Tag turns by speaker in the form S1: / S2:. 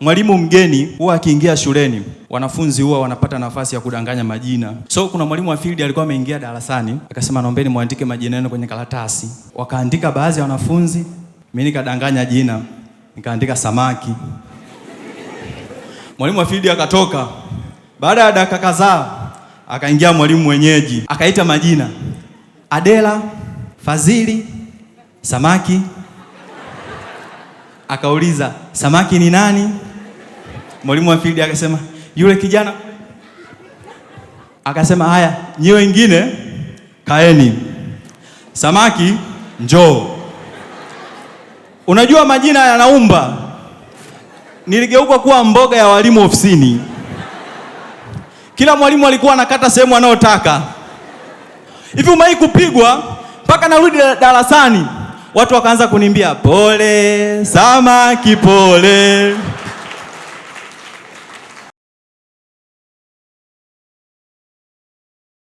S1: mwalimu mgeni huwa akiingia shuleni, wanafunzi huwa wanapata nafasi ya kudanganya majina. So kuna mwalimu wa field alikuwa ameingia darasani, akasema naombeni muandike majina yenu kwenye karatasi. Wakaandika baadhi ya wanafunzi, mimi nikadanganya jina, nikaandika samaki. Mwalimu wa field akatoka. Baada ya dakika kadhaa akaingia mwalimu mwenyeji, akaita majina: Adela, Fadhili, Samaki. Akauliza, Samaki ni nani? Mwalimu wa field akasema, yule kijana. Akasema, haya, nyi wengine kaeni. Samaki, njoo. Unajua majina yanaumba. Niligeuka kuwa mboga ya walimu ofisini. Kila mwalimu alikuwa anakata sehemu anayotaka. Hivi umewahi kupigwa mpaka narudi darasani watu wakaanza kuniambia, pole Samaki, pole.